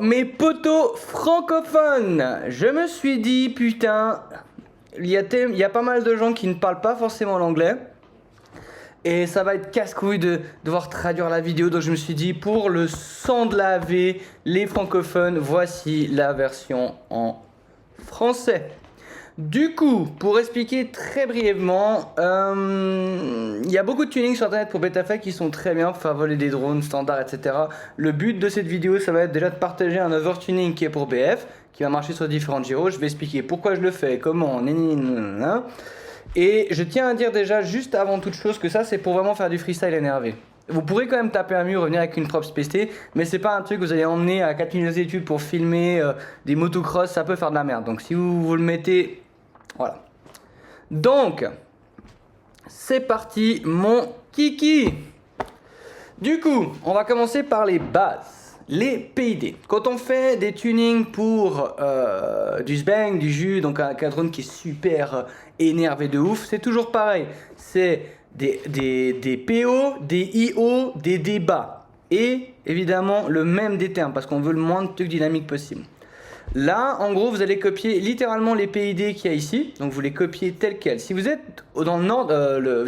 mes potos francophones, je me suis dit putain, il y a pas mal de gens qui ne parlent pas forcément l'anglais et ça va être casse-couille de devoir traduire la vidéo, donc je me suis dit pour le sang de laver les francophones, voici la version en français. Du coup, pour expliquer très brièvement, il y a beaucoup de tunings sur internet pour Betaflight qui sont très bien pour faire voler des drones standards, etc. Le but de cette vidéo, ça va être déjà de partager un overtuning qui est pour BF, qui va marcher sur différents gyros. Je vais expliquer pourquoi je le fais, comment, nanana. Et je tiens à dire déjà, juste avant toute chose, que ça c'est pour vraiment faire du freestyle énervé. Vous pourrez quand même taper un mur, revenir avec une props PC, mais c'est pas un truc que vous allez emmener à 4000 études pour filmer des motocross, ça peut faire de la merde. Donc si vous le mettez... Voilà. Donc, c'est parti mon kiki. Du coup, on va commencer par les bases, les PID. Quand on fait des tunings pour du sbang, du jus, donc un drone qui est super énervé de ouf, c'est toujours pareil. C'est des PO, des IO, des débats. Et évidemment le même des termes, parce qu'on veut le moins de trucs dynamiques possible. Là, en gros, vous allez copier littéralement les PID qu'il y a ici. Donc, vous les copiez tels quels. Si vous êtes dans le nord,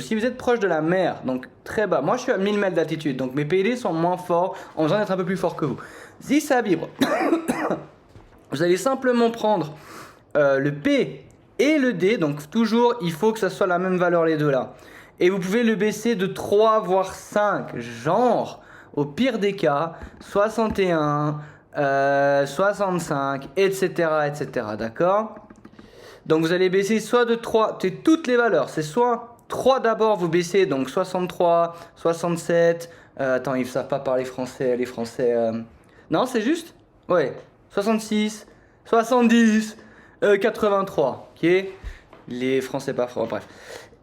si vous êtes proche de la mer, donc très bas. Moi, je suis à 1000 mètres d'altitude, donc mes PID sont moins forts en besoin d'être un peu plus fort que vous. Si ça vibre, vous allez simplement prendre le P et le D. Donc, toujours, il faut que ça soit la même valeur les deux là. Et vous pouvez le baisser de 3 voire 5. Genre, au pire des cas, 61... 65, etc., d'accord? Donc vous allez baisser soit de 3, c'est toutes les valeurs, c'est soit 3 d'abord, vous baissez, donc 63, 67, attends, ils ne savent pas parler français, les français, non, c'est juste, ouais, 66, 70, 83, ok? Les français pas forts, bref.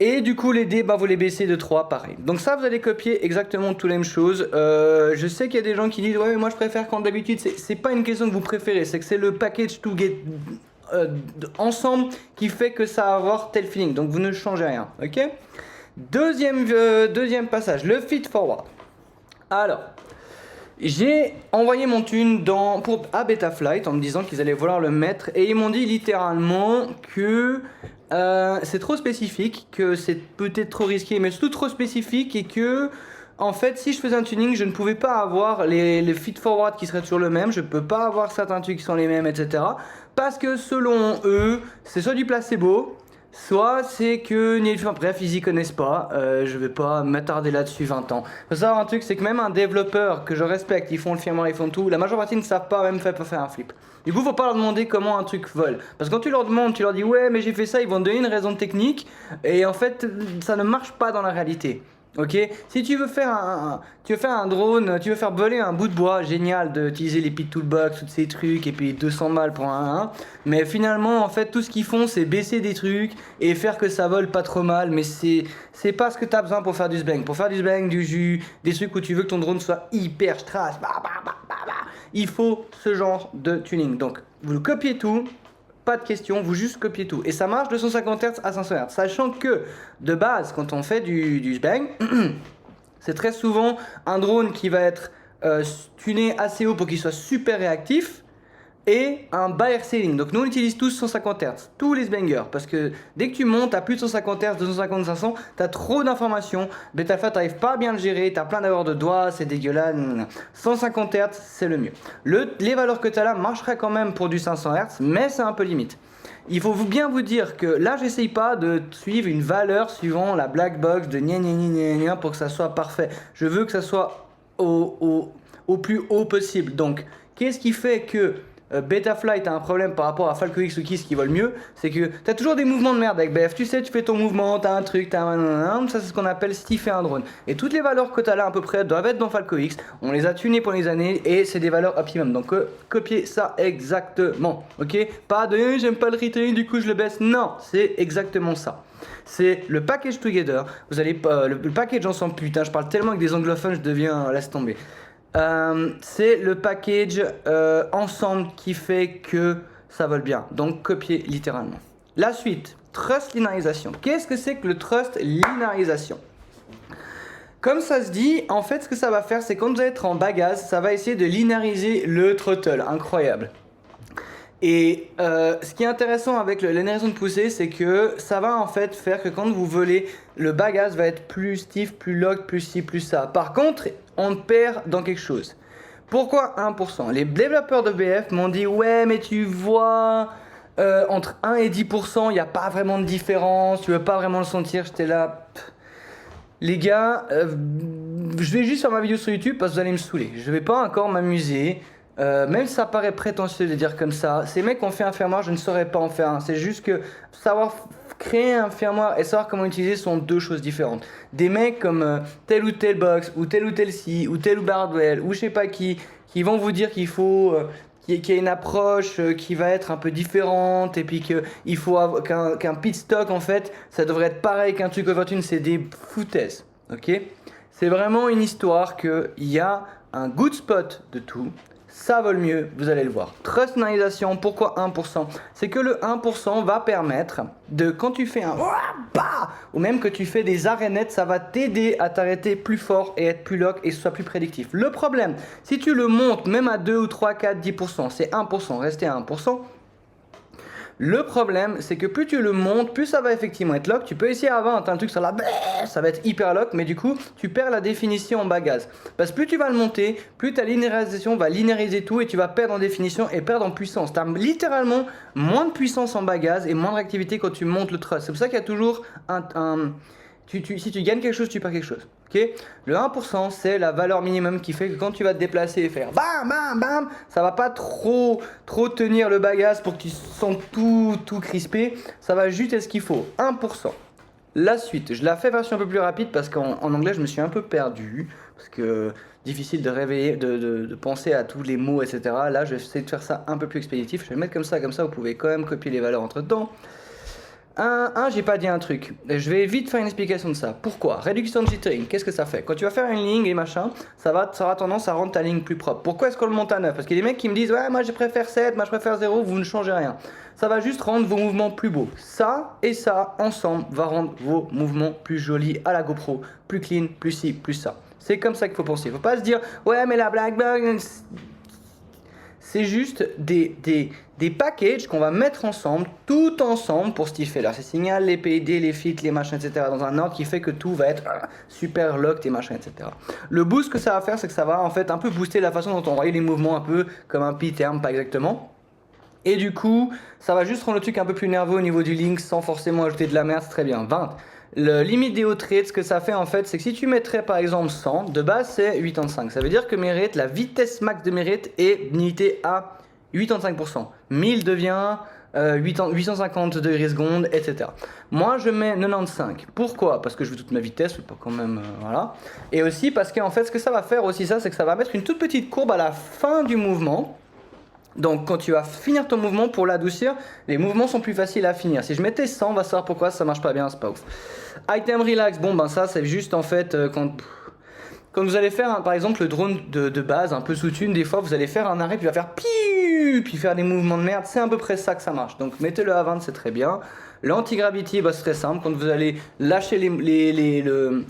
Et du coup les dés, bah, vous les baissez de 3, pareil. Donc ça, vous allez copier exactement toutes les mêmes choses. Je sais qu'il y a des gens qui disent « Ouais, mais moi je préfère quand d'habitude... » C'est pas une question que vous préférez, c'est que c'est le package to get ensemble qui fait que ça va avoir tel feeling. Donc vous ne changez rien, ok? Deuxième passage, le feed forward. Alors, j'ai envoyé mon tune à Betaflight en me disant qu'ils allaient vouloir le mettre. Et ils m'ont dit littéralement que... c'est trop spécifique, que c'est peut-être trop risqué, mais surtout trop spécifique et que, en fait, si je faisais un tuning, je ne pouvais pas avoir les feed-forward qui seraient toujours le même, je ne peux pas avoir certains trucs qui sont les mêmes, etc. Parce que selon eux, c'est soit du placebo, soit c'est que, bref, ils y connaissent pas, je vais pas m'attarder là-dessus 20 ans. Faut savoir un truc, c'est que même un développeur que je respecte, ils font le firmware, ils font tout, la majeure partie ne savent pas même faire un flip. Du coup, faut pas leur demander comment un truc vole. Parce que quand tu leur demandes, tu leur dis ouais, mais j'ai fait ça, ils vont te donner une raison technique. Et en fait, ça ne marche pas dans la réalité. Ok? Si tu veux faire un drone, tu veux faire voler un bout de bois, génial d'utiliser les pit toolbox, tous ces trucs, et puis 200 balles pour un. Mais finalement, en fait, tout ce qu'ils font, c'est baisser des trucs et faire que ça vole pas trop mal. Mais c'est pas ce que tu as besoin pour faire du sbang. Pour faire du sbang, du jus, des trucs où tu veux que ton drone soit hyper strass. Il faut ce genre de tuning. Donc, vous copiez tout, pas de question, vous juste copiez tout. Et ça marche de 150 Hz à 500 Hz. Sachant que, de base, quand on fait du sbang, c'est très souvent un drone qui va être tuné assez haut pour qu'il soit super réactif. Et un bas air ceiling. Donc nous on utilise tous 150 Hz, tous les sbangers, parce que dès que tu montes à plus de 150 Hz, 250, 500, t'as trop d'informations, Betaflight t'arrives pas à bien le gérer, t'as plein d'erreurs de doigts, c'est dégueulasse, 150 Hz c'est le mieux. Les valeurs que t'as là marcheraient quand même pour du 500 Hz, mais c'est un peu limite. Il faut bien vous dire que là j'essaye pas de suivre une valeur suivant la black box de gna gna gna gna pour que ça soit parfait. Je veux que ça soit au plus haut possible. Donc qu'est-ce qui fait que Betaflight a un problème par rapport à Falco X ou Kiss qui vole mieux, c'est que t'as toujours des mouvements de merde avec BF, tu sais, tu fais ton mouvement, t'as un truc, ça c'est ce qu'on appelle stiffer un drone. Et toutes les valeurs que t'as là à peu près doivent être dans Falco X, on les a tunées pour les années et c'est des valeurs optimum, donc copiez ça exactement, ok? Pas de j'aime pas le retain, du coup je le baisse, non, c'est exactement ça. C'est le package together, vous allez le package ensemble, putain je parle tellement avec des anglophones, je deviens, laisse tomber. C'est le package ensemble qui fait que ça vole bien. Donc copier littéralement. La suite, trust linéarisation. Qu'est-ce que c'est que le trust linéarisation? Comme ça se dit, en fait, ce que ça va faire, c'est quand vous allez être en bas gaz, ça va essayer de linéariser le throttle. Incroyable. Et ce qui est intéressant avec l'énergie de poussée, c'est que ça va en fait faire que quand vous volez, le bas gaz va être plus stiff, plus lock, plus ci, plus ça. Par contre, on perd dans quelque chose. Pourquoi 1%? Les développeurs de BF m'ont dit ouais mais tu vois entre 1 et 10% il n'y a pas vraiment de différence, tu veux pas vraiment le sentir. J'étais là les gars, je vais juste faire ma vidéo sur YouTube parce que vous allez me saouler. Je vais pas encore m'amuser. Même si ça paraît prétentieux de dire comme ça, ces mecs ont fait un firmware, je ne saurais pas en faire un. C'est juste que savoir créer un firmware et savoir comment l'utiliser sont deux choses différentes. Des mecs comme tel ou tel box, ou tel ci, ou tel ou Bardwell, ou je sais pas qui vont vous dire qu'il faut qu'il y ait une approche qui va être un peu différente et puis qu'il faut qu'un pit stock en fait, ça devrait être pareil qu'un truc overtune, c'est des foutaises, ok? C'est vraiment une histoire qu'il y a un good spot de tout. Ça vole mieux, vous allez le voir. Trustnalisation, pourquoi 1%? C'est que le 1% va permettre de, quand tu fais un ou même que tu fais des arrêts nets, ça va t'aider à t'arrêter plus fort et être plus lock et soit plus prédictif. Le problème, si tu le montes même à 2 ou 3, 4, 10%, c'est 1%, restez à 1%. Le problème, c'est que plus tu le montes, plus ça va effectivement être lock. Tu peux essayer à 20, t'as un truc sur la ça va être hyper lock, mais du coup, tu perds la définition en bas gaz. Parce que plus tu vas le monter, plus ta linéarisation va linéariser tout et tu vas perdre en définition et perdre en puissance. Tu as littéralement moins de puissance en bas gaz et moins de réactivité quand tu montes le thrust. C'est pour ça qu'il y a toujours si tu gagnes quelque chose, tu perds quelque chose. Okay, le 1%, c'est la valeur minimum qui fait que quand tu vas te déplacer et faire bam, bam, bam, ça va pas trop tenir le bagage pour que tu sentes tout crispé. Ça va juste être ce qu'il faut. 1%. La suite, je la fais version un peu plus rapide parce qu'en anglais, je me suis un peu perdu. Parce que difficile de réveiller, de penser à tous les mots, etc. Là, je vais essayer de faire ça un peu plus expéditif. Je vais le mettre comme ça, vous pouvez quand même copier les valeurs entre temps. J'ai pas dit un truc. Je vais vite faire une explication de ça. Pourquoi? Réduction de jittering, qu'est-ce que ça fait? Quand tu vas faire une ligne et machin, ça aura tendance à rendre ta ligne plus propre. Pourquoi est-ce qu'on le monte à 9? Parce qu'il y a des mecs qui me disent ouais, moi je préfère 7, moi je préfère 0, vous ne changez rien. Ça va juste rendre vos mouvements plus beaux. Ça et ça, ensemble, va rendre vos mouvements plus jolis à la GoPro, plus clean, plus ci, plus ça. C'est comme ça qu'il faut penser. Faut pas se dire ouais, mais la black box. C'est juste des packages qu'on va mettre ensemble, tout ensemble pour cet effet-là. C'est signal, les PID, les fits, les machins, etc. dans un ordre qui fait que tout va être super locked et machin, etc. Le boost que ça va faire, c'est que ça va en fait un peu booster la façon dont on voit les mouvements un peu comme un P-term, pas exactement. Et du coup, ça va juste rendre le truc un peu plus nerveux au niveau du link sans forcément ajouter de la merde, c'est très bien. 20. Le limite des hauts rates, ce que ça fait en fait, c'est que si tu mettrais par exemple 100, de base c'est 85. Ça veut dire que mes rates, la vitesse max de mes rates est limitée à 85%. 1000 devient 850 degrés secondes, etc. Moi je mets 95. Pourquoi? Parce que je veux toute ma vitesse, pas quand même, voilà. Et aussi parce qu'en fait ce que ça va faire aussi ça, c'est que ça va mettre une toute petite courbe à la fin du mouvement. Donc quand tu vas finir ton mouvement, pour l'adoucir, les mouvements sont plus faciles à finir. Si je mettais 100, on va savoir pourquoi ça marche pas bien, c'est pas ouf. Item relax, bon ben ça c'est juste en fait quand vous allez faire par exemple le drone de base un peu sous thune, des fois vous allez faire un arrêt puis il va faire piou, puis faire des mouvements de merde, c'est à peu près ça que ça marche. Donc mettez-le à 20, c'est très bien. L'anti-gravity, bah, c'est très simple, quand vous allez lâcher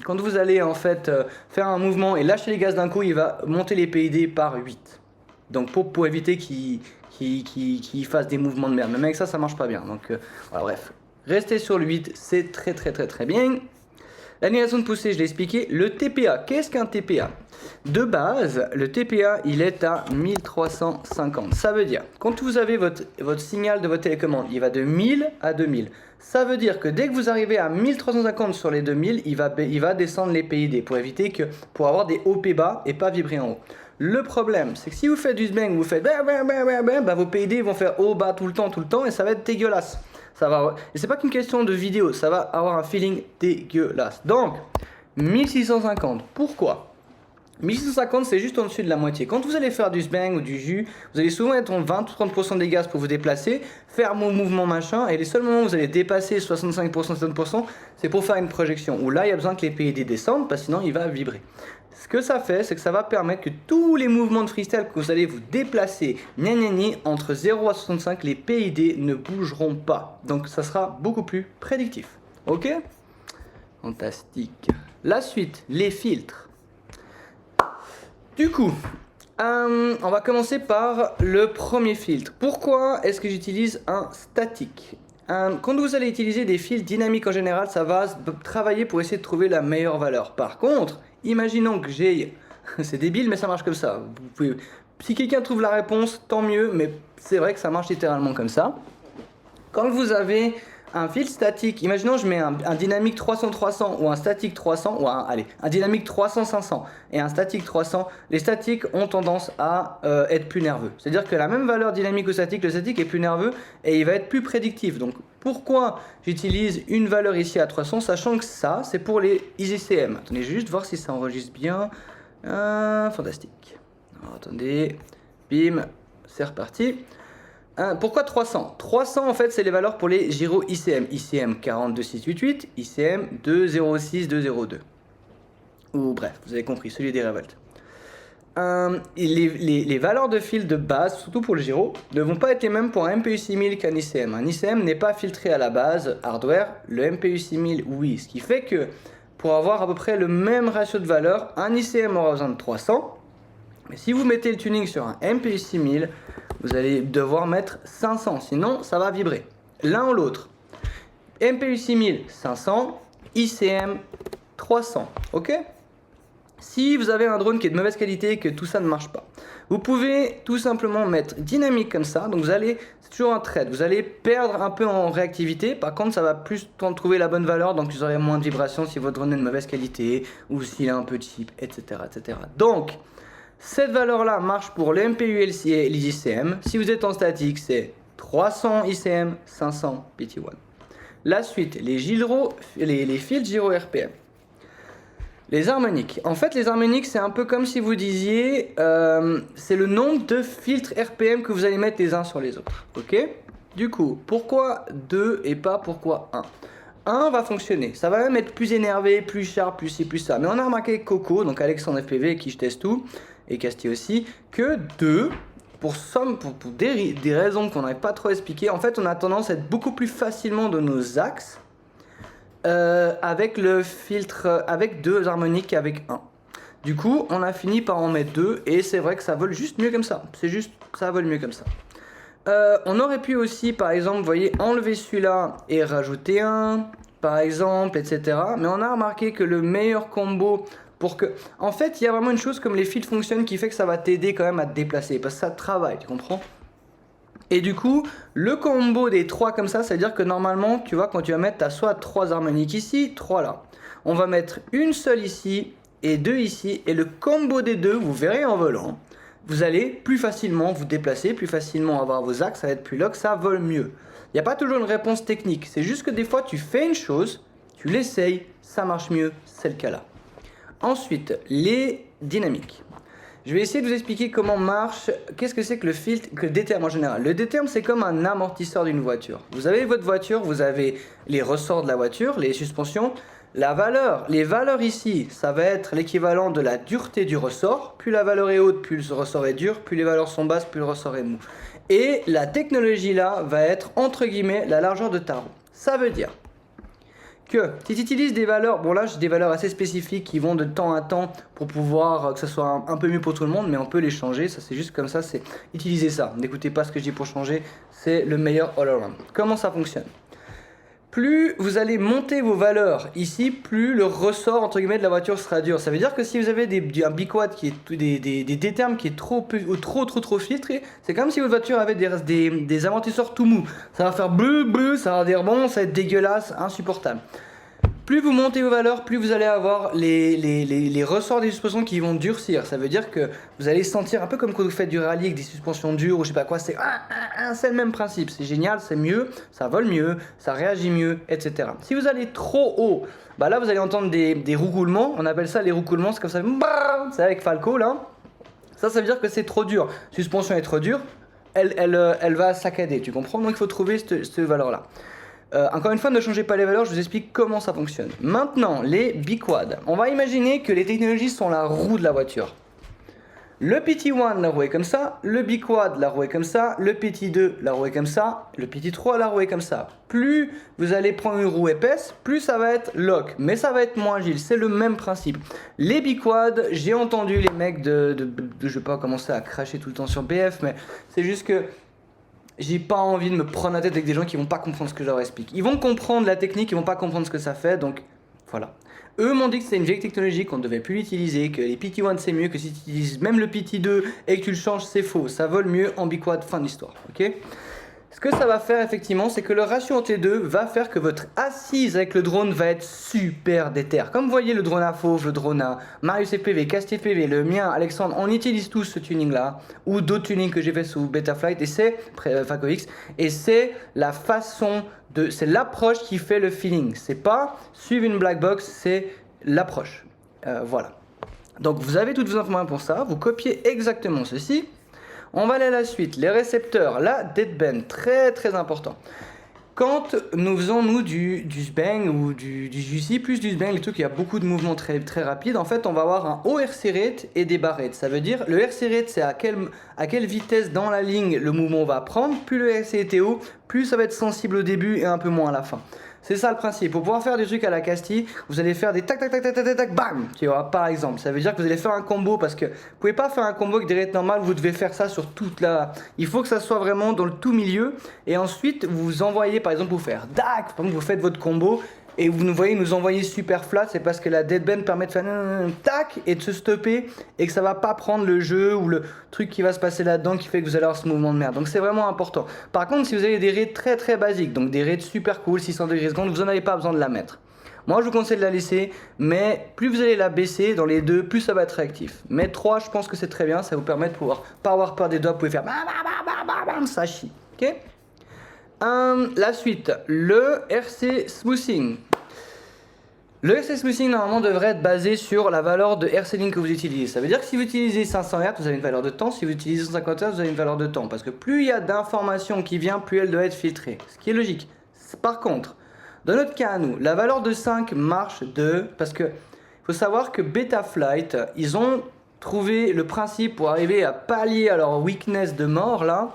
quand vous allez en fait faire un mouvement et lâcher les gaz d'un coup, il va monter les PID par 8. Donc pour éviter qu'il fasse des mouvements de merde. Même avec ça, ça marche pas bien. Donc voilà, bref. Restez sur le 8, c'est très bien. L'annulation de poussée, je l'ai expliqué. Le TPA, qu'est-ce qu'un TPA? De base, le TPA, il est à 1350. Ça veut dire, quand vous avez votre signal de votre télécommande, il va de 1000 à 2000. Ça veut dire que dès que vous arrivez à 1350 sur les 2000, il va descendre les PID pour avoir des hauts P bas et pas vibrer en haut. Le problème, c'est que si vous faites du sbang, vous faites bah vos PID vont faire haut, bas tout le temps et ça va être dégueulasse. Et c'est pas qu'une question de vidéo, ça va avoir un feeling dégueulasse. Donc, 1650, pourquoi? 1650 c'est juste en dessus de la moitié. Quand vous allez faire du sbang ou du jus, vous allez souvent être en 20 ou 30% des gaz pour vous déplacer, faire mon mouvement machin, et les seuls moments où vous allez dépasser 65%, 70%, c'est pour faire une projection, où là il y a besoin que les PID descendent, parce que sinon il va vibrer. Ce que ça fait, c'est que ça va permettre que tous les mouvements de freestyle que vous allez vous déplacer, entre 0 à 65, les PID ne bougeront pas. Donc ça sera beaucoup plus prédictif. Ok? Fantastique. La suite, les filtres. Du coup, on va commencer par le premier filtre. Pourquoi est-ce que j'utilise un statique? Quand vous allez utiliser des filtres dynamiques en général, ça va travailler pour essayer de trouver la meilleure valeur. Par contre, imaginons que j'ai... C'est débile, mais ça marche comme ça. Vous pouvez... Si quelqu'un trouve la réponse, tant mieux, mais c'est vrai que ça marche littéralement comme ça. Quand vous avez un filtre statique, imaginons je mets un dynamique 300-300 ou un statique 300, ou un dynamique 300-500 et un statique 300, les statiques ont tendance à être plus nerveux. C'est-à-dire que la même valeur dynamique ou statique, le statique est plus nerveux et il va être plus prédictif. Donc pourquoi j'utilise une valeur ici à 300, sachant que ça, c'est pour les ICM. Attendez, je vais juste voir si ça enregistre bien. Fantastique. Alors, attendez, bim, c'est reparti. Pourquoi 300? 300 en fait c'est les valeurs pour les gyros ICM. ICM 42688, ICM 206-202. Ou bref, vous avez compris, celui des révoltes. Les valeurs de fil de base, surtout pour le gyro, ne vont pas être les mêmes pour un MPU 6000 qu'un ICM. Un ICM n'est pas filtré à la base hardware, le MPU 6000 oui. Ce qui fait que pour avoir à peu près le même ratio de valeur, un ICM aura besoin de 300. Mais si vous mettez le tuning sur un MPU 6000, vous allez devoir mettre 500, sinon ça va vibrer. L'un ou l'autre. MPU 6000, 500, ICM 300, ok? Si vous avez un drone qui est de mauvaise qualité et que tout ça ne marche pas, vous pouvez tout simplement mettre dynamique comme ça. Donc vous allez, c'est toujours un trade, vous allez perdre un peu en réactivité. Par contre, ça va plus trouver la bonne valeur, donc vous aurez moins de vibrations si votre drone est de mauvaise qualité ou s'il est un peu cheap, etc., etc. Donc, cette valeur-là marche pour le MPU LC et les ICM. Si vous êtes en statique, c'est 300 ICM, 500 PT1. La suite, les fils gyro RPM. Les harmoniques. En fait, les harmoniques, c'est un peu comme si vous disiez, c'est le nombre de filtres RPM que vous allez mettre les uns sur les autres. Ok? Du coup, pourquoi 2 et pas pourquoi 1? 1 va fonctionner, ça va même être plus énervé, plus sharp, plus ci, plus ça. Mais on a remarqué avec Coco, donc Alexandre FPV, qui je teste tout, et Casti aussi, que 2, pour des raisons qu'on n'avait pas trop expliquées, en fait on a tendance à être beaucoup plus facilement de nos axes avec le filtre, avec 2 harmoniques qu'avec 1. Du coup on a fini par en mettre 2 et c'est vrai que ça vole juste mieux comme ça, c'est juste, ça vole mieux comme ça. On aurait pu aussi par exemple, vous voyez, enlever celui-là et rajouter un, par exemple, etc. Mais on a remarqué que le meilleur combo pour que... En fait, il y a vraiment une chose comme les filtres fonctionnent qui fait que ça va t'aider quand même à te déplacer. Parce que ça travaille, tu comprends? Et du coup, le combo des 3 comme ça, c'est-à-dire que normalement, tu vois, quand tu vas mettre, tu as soit 3 harmoniques ici, 3 là. On va mettre une seule ici et 2 ici. Et le combo des deux, vous verrez en volant, vous allez plus facilement vous déplacer, plus facilement avoir vos axes, ça va être plus lock, ça vole mieux. Il n'y a pas toujours une réponse technique. C'est juste que des fois, tu fais une chose, tu l'essayes, ça marche mieux, c'est le cas là. Ensuite, les dynamiques. Je vais essayer de vous expliquer comment marche, qu'est-ce que c'est que le filtre, que le déterme en général. Le déterme, c'est comme un amortisseur d'une voiture. Vous avez votre voiture, vous avez les ressorts de la voiture, les suspensions. Les valeurs ici, ça va être l'équivalent de la dureté du ressort. Plus la valeur est haute, plus le ressort est dur. Plus les valeurs sont basses, plus le ressort est mou. Et la technologie là va être, entre guillemets, la largeur de ta roue. Ça veut dire que si tu utilises des valeurs, bon là j'ai des valeurs assez spécifiques qui vont de temps à temps pour pouvoir que ça soit un peu mieux pour tout le monde, mais on peut les changer, ça c'est juste comme ça, c'est utiliser ça. N'écoutez pas ce que je dis pour changer, c'est le meilleur all around. Comment ça fonctionne? Plus vous allez monter vos valeurs ici, plus le ressort entre guillemets de la voiture sera dur. Ça veut dire que si vous avez un biquad qui est des détermes qui est trop filtré, c'est comme si votre voiture avait des amortisseurs tout mous. Ça va faire bleu, ça va dire bon, ça va être dégueulasse, insupportable. Plus vous montez vos valeurs, plus vous allez avoir les ressorts des suspensions qui vont durcir. Ça veut dire que vous allez sentir un peu comme quand vous faites du rallye avec des suspensions dures ou je sais pas quoi. C'est le même principe. C'est génial, c'est mieux, ça vole mieux, ça réagit mieux, etc. Si vous allez trop haut, bah là vous allez entendre des roucoulements. On appelle ça les roucoulements. C'est comme ça. C'est avec Falco là. Ça veut dire que c'est trop dur. Suspension est trop dure, elle va saccader. Tu comprends? Donc il faut trouver cette valeur là. Encore une fois, ne changez pas les valeurs, je vous explique comment ça fonctionne. Maintenant, les biquads. On va imaginer que les technologies sont la roue de la voiture. Le PT1, la roue est comme ça, le B-Quad, la roue est comme ça, le PT2, la roue est comme ça, le PT3, la roue est comme ça. Plus vous allez prendre une roue épaisse, plus ça va être lock, mais ça va être moins agile, c'est le même principe. Les B-Quad, j'ai entendu les mecs je vais pas commencer à cracher tout le temps sur BF, mais c'est juste que j'ai pas envie de me prendre la tête avec des gens qui vont pas comprendre ce que je leur explique. Ils vont comprendre la technique, ils vont pas comprendre ce que ça fait, donc voilà. Eux m'ont dit que c'était une vieille technologie, qu'on ne devait plus l'utiliser, que les PT1 c'est mieux, que si tu utilises même le PT2 et que tu le changes, c'est faux. Ça vole mieux en B-Quad, fin d'histoire. Ok ? Ce que ça va faire effectivement, c'est que le ratio entre les deux va faire que votre assise avec le drone va être super déter. Comme vous voyez le drone à Fauve, le drone à Marius FPV, Cast FPV, le mien, Alexandre, on utilise tous ce tuning là, ou d'autres tunings que j'ai fait sous Betaflight, et c'est FacoX, et c'est la façon de, c'est l'approche qui fait le feeling. C'est pas suivre une black box, c'est l'approche. Voilà. Donc vous avez toutes vos informations pour ça, vous copiez exactement ceci. On va aller à la suite, les récepteurs, la deadband, très très important. Quand nous faisons du SBang ou du JC, plus du SBang, les trucs, il y a beaucoup de mouvements très, très rapides, en fait on va avoir un haut RC rate et des bar rates. Ça veut dire, le RC rate c'est à quelle vitesse dans la ligne le mouvement va prendre, plus le RC était haut, plus ça va être sensible au début et un peu moins à la fin. C'est ça le principe. Pour pouvoir faire des trucs à la Casti, vous allez faire des tac tac tac tac tac tac tac bam, tu vois, par exemple. Ça veut dire que vous allez faire un combo parce que vous pouvez pas faire un combo avec des rates normales, vous devez faire ça sur toute la. Il faut que ça soit vraiment dans le tout milieu et ensuite vous envoyez par exemple pour faire dac, par exemple vous faites votre combo et vous nous voyez nous envoyer super flat, c'est parce que la deadband permet de faire tac et de se stopper et que ça va pas prendre le jeu ou le truc qui va se passer là-dedans qui fait que vous allez avoir ce mouvement de merde. Donc c'est vraiment important. Par contre, si vous avez des rates très très basiques, donc des rates super cool, 600 degrés seconde, vous n'en avez pas besoin de la mettre. Moi je vous conseille de la laisser, mais plus vous allez la baisser dans les deux, plus ça va être réactif. Mais 3, je pense que c'est très bien, ça vous permet de pouvoir pas avoir peur des doigts, vous pouvez faire ça chie. Ok. La suite, le RC smoothing. Le RC smoothing normalement devrait être basé sur la valeur de RC link que vous utilisez. Ça veut dire que si vous utilisez 500 Hz, vous avez une valeur de temps. Si vous utilisez 150 Hz, vous avez une valeur de temps. Parce que plus il y a d'informations qui viennent, plus elle doit être filtrée. Ce qui est logique. Par contre, dans notre cas à nous, la valeur de 5 marche parce que faut savoir que Betaflight, ils ont trouvé le principe pour arriver à pallier à leur weakness de mort là.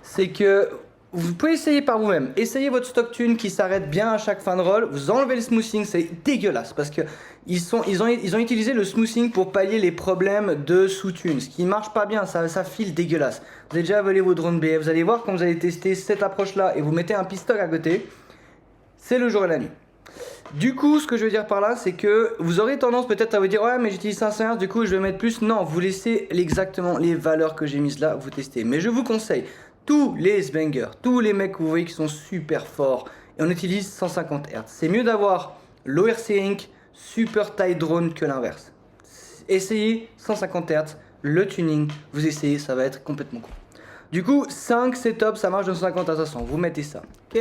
C'est que vous pouvez essayer par vous-même. Essayez votre stock tune qui s'arrête bien à chaque fin de roll. Vous enlevez le smoothing, c'est dégueulasse parce que ils ont utilisé le smoothing pour pallier les problèmes de sous-tune. Ce qui marche pas bien, ça file dégueulasse. Vous avez déjà volé vos drones BF, vous allez voir quand vous allez tester cette approche-là et vous mettez un pistock à côté, c'est le jour et la nuit. Du coup, ce que je veux dire par là, c'est que vous aurez tendance peut-être à vous dire ouais mais j'utilise 500 Hz, du coup je vais mettre plus. Non, vous laissez exactement les valeurs que j'ai mises là, vous testez. Mais je vous conseille, tous les sbangers, tous les mecs que vous voyez qui sont super forts, et on utilise 150 Hz. C'est mieux d'avoir l'ORC Inc. super tight drone que l'inverse. Essayez 150 Hz, le tuning, vous essayez, ça va être complètement cool. Du coup, 5 setup, ça marche de 150 à 500, vous mettez ça. Ok.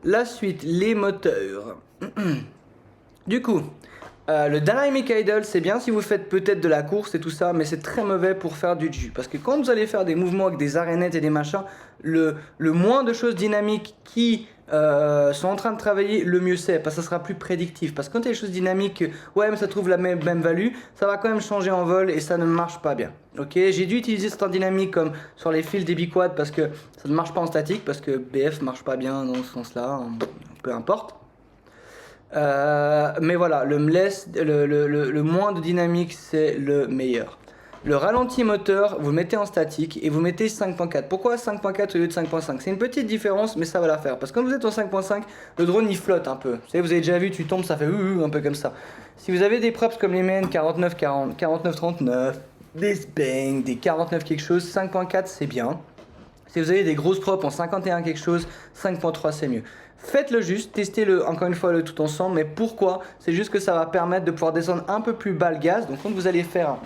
La suite, les moteurs. Du coup, le Dynamic Idle, c'est bien si vous faites peut-être de la course et tout ça, mais c'est très mauvais pour faire du jus. Parce que quand vous allez faire des mouvements avec des arénettes et des machins, le moins de choses dynamiques qui sont en train de travailler, le mieux c'est. Parce que ça sera plus prédictif. Parce que quand il y a des choses dynamiques, ouais mais ça trouve la même value, ça va quand même changer en vol et ça ne marche pas bien. Ok, j'ai dû utiliser ce temps dynamique comme sur les fils des B-Quad parce que ça ne marche pas en statique, parce que BF marche pas bien dans ce sens-là, peu importe. Mais voilà, le moins de dynamique c'est le meilleur. Le ralenti moteur, vous le mettez en statique et vous mettez 5.4. Pourquoi 5.4 au lieu de 5.5? C'est une petite différence, mais ça va la faire. Parce que quand vous êtes en 5.5, le drone il flotte un peu. Vous savez, vous avez déjà vu, tu tombes, ça fait un peu comme ça. Si vous avez des props comme les miennes, 49-40, 49-39, des sbang, des 49 quelque chose, 5.4 c'est bien. Si vous avez des grosses props en 51 quelque chose, 5.3 c'est mieux. Faites-le juste, testez-le encore une fois le tout ensemble. Mais pourquoi? C'est juste que ça va permettre de pouvoir descendre un peu plus bas le gaz. Donc quand vous allez faire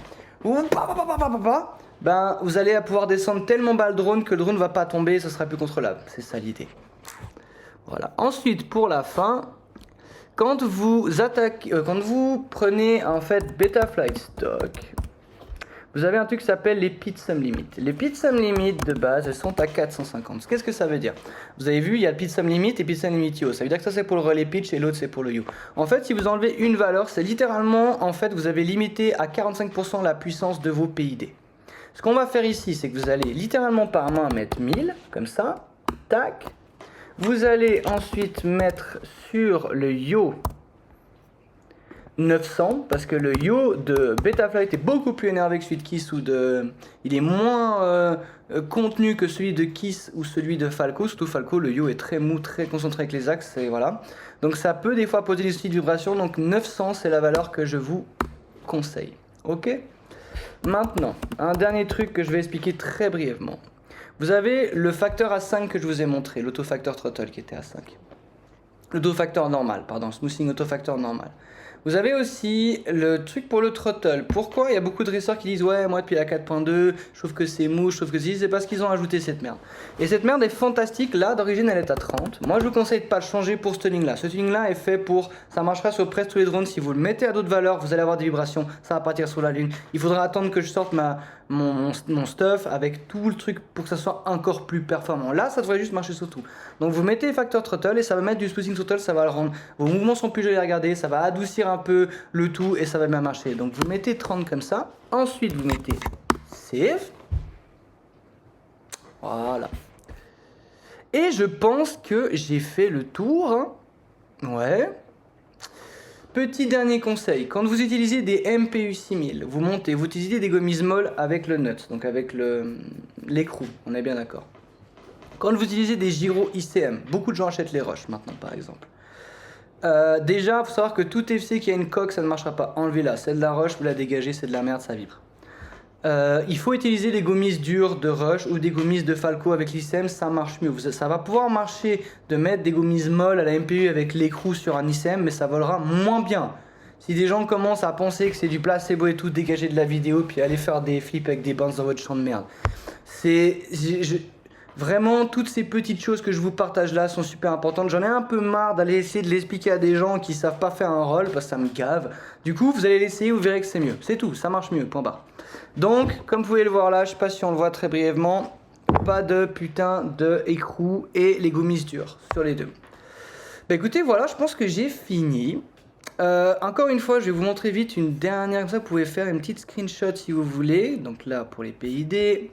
ben vous allez pouvoir descendre tellement bas le drone que le drone ne va pas tomber et ce sera plus contrôlable. C'est ça l'idée. Voilà. Ensuite pour la fin, quand vous prenez en fait Betaflight Stock, vous avez un truc qui s'appelle les Pitch Sum Limit. Les Pitch Sum Limit de base, elles sont à 450. Qu'est-ce que ça veut dire? Vous avez vu, il y a le Pitch Sum Limit et Pitch Sum Limit Yo. Ça veut dire que ça c'est pour le relais pitch et l'autre c'est pour le You. En fait, si vous enlevez une valeur, c'est littéralement, en fait, vous avez limité à 45% la puissance de vos PID. Ce qu'on va faire ici, c'est que vous allez littéralement par main mettre 1000, comme ça, tac. Vous allez ensuite mettre sur le Yo 900, parce que le Yo de Betaflight est beaucoup plus énervé que celui de Kiss, il est moins contenu que celui de Kiss ou celui de Falco. Surtout Falco, le Yo est très mou, très concentré avec les axes, et voilà. Donc ça peut des fois poser des soucis de vibration, donc 900 c'est la valeur que je vous conseille. Ok? Maintenant, un dernier truc que je vais expliquer très brièvement. Vous avez le facteur A5 que je vous ai montré, l'autofacteur throttle qui était à 5. L'autofacteur normal, pardon, smoothing autofacteur normal. Vous avez aussi le truc pour le throttle. Pourquoi il y a beaucoup de racers qui disent ouais, moi depuis la 4.2, je trouve que c'est mou, je trouve que c'est parce qu'ils ont ajouté cette merde. Et cette merde est fantastique, là d'origine elle est à 30. Moi je vous conseille de pas le changer pour ce tuning là. Ce tuning là est fait pour, ça marchera sur presque tous les drones. Si vous le mettez à d'autres valeurs, vous allez avoir des vibrations, ça va partir sur la lune. Il faudra attendre que je sorte mon stuff avec tout le truc pour que ça soit encore plus performant. Là ça devrait juste marcher sur tout. Donc vous mettez facteur throttle et ça va mettre du smoothing throttle, ça va le rendre. Vos mouvements sont plus jolis à regarder, ça va adoucir un peu le tout et ça va bien marcher. Donc vous mettez 30 comme ça, ensuite vous mettez save. Voilà. Et je pense que j'ai fait le tour. Hein. Ouais. Petit dernier conseil, quand vous utilisez des MPU 6000, vous montez, vous utilisez des gommises molles avec le nut, donc avec l'écrou, on est bien d'accord. Quand vous utilisez des gyros ICM, beaucoup de gens achètent les Rush maintenant par exemple. Déjà, il faut savoir que tout FC qui a une coque, ça ne marchera pas. Enlevez-la, c'est de la Rush, vous la dégagez, c'est de la merde, ça vibre. Il faut utiliser des gommises dures de Rush ou des gommises de Falco avec l'ICM, ça marche mieux. Ça va pouvoir marcher de mettre des gommises molles à la MPU avec l'écrou sur un ICM, mais ça volera moins bien. Si des gens commencent à penser que c'est du placebo et tout, dégagez de la vidéo puis allez faire des flips avec des bounces dans votre champ de merde. Vraiment, toutes ces petites choses que je vous partage là sont super importantes. J'en ai un peu marre d'aller essayer de l'expliquer à des gens qui savent pas faire un roll parce que ça me gave. Du coup, vous allez l'essayer, vous verrez que c'est mieux. C'est tout, ça marche mieux, point barre. Donc, comme vous pouvez le voir là, je sais pas si on le voit très brièvement, pas de putain de écrou et les gommises dures sur les deux. Bah écoutez, voilà, je pense que j'ai fini. Encore une fois, je vais vous montrer vite une dernière, comme ça vous pouvez faire une petite screenshot si vous voulez. Donc là, pour les PID.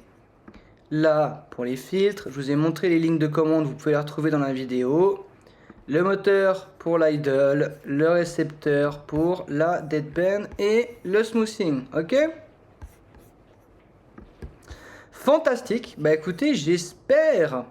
Là, pour les filtres, je vous ai montré les lignes de commande, vous pouvez les retrouver dans la vidéo. Le moteur pour l'idle, le récepteur pour la deadpan et le smoothing, ok? Fantastique, bah écoutez, j'espère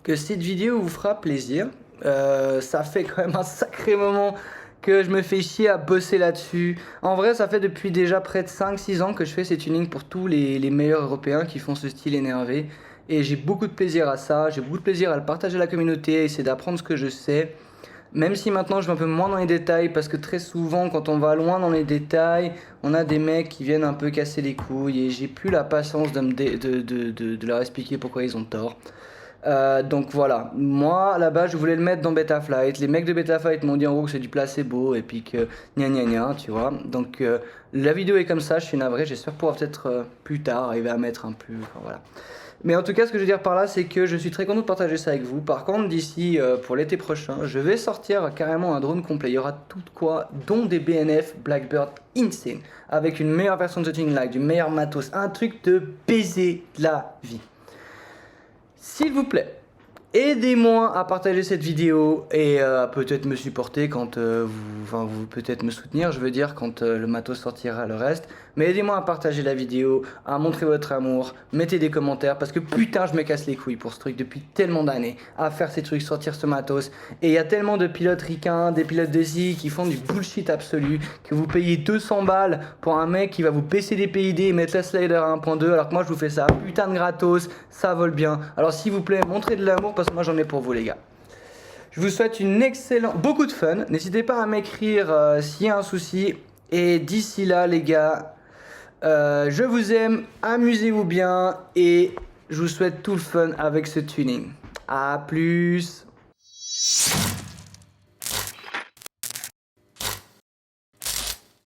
que cette vidéo vous fera plaisir. Ça fait quand même un sacré moment que je me fais chier à bosser là-dessus. En vrai, ça fait depuis déjà près de 5-6 ans que je fais ces tunings pour tous les meilleurs européens qui font ce style énervé. Et j'ai beaucoup de plaisir à ça, j'ai beaucoup de plaisir à le partager à la communauté, à essayer d'apprendre ce que je sais. Même si maintenant je vais un peu moins dans les détails, parce que très souvent quand on va loin dans les détails, on a des mecs qui viennent un peu casser les couilles et j'ai plus la patience de leur expliquer pourquoi ils ont tort. Donc voilà, moi à la base je voulais le mettre dans Betaflight, les mecs de Betaflight m'ont dit en gros que c'est du placebo et puis que gna gna gna, tu vois. Donc la vidéo est comme ça, je suis navré, j'espère pouvoir peut-être plus tard arriver à mettre un peu, enfin, voilà. Mais en tout cas ce que je veux dire par là c'est que je suis très content de partager ça avec vous. Par contre d'ici pour l'été prochain, je vais sortir carrément un drone complet, il y aura tout quoi, dont des BNF Blackbird insane, avec une meilleure version de The Tuning Live, du meilleur matos, un truc de baiser de la vie. S'il vous plaît, aidez-moi à partager cette vidéo et à peut-être me supporter quand vous peut-être me soutenir, je veux dire, quand le matos sortira le reste. Mais aidez-moi à partager la vidéo, à montrer votre amour, mettez des commentaires parce que putain je me casse les couilles pour ce truc depuis tellement d'années à faire ces trucs, sortir ce matos. Et il y a tellement de pilotes ricains, des pilotes de Z qui font du bullshit absolu, que vous payez 200 balles pour un mec qui va vous baisser des PID et mettre la slider à 1.2 alors que moi je vous fais ça putain de gratos, ça vole bien. Alors s'il vous plaît, montrez de l'amour parce que moi j'en ai pour vous les gars. Je vous souhaite beaucoup de fun, n'hésitez pas à m'écrire s'il y a un souci et d'ici là les gars, je vous aime, amusez-vous bien et je vous souhaite tout le fun avec ce tuning. A plus.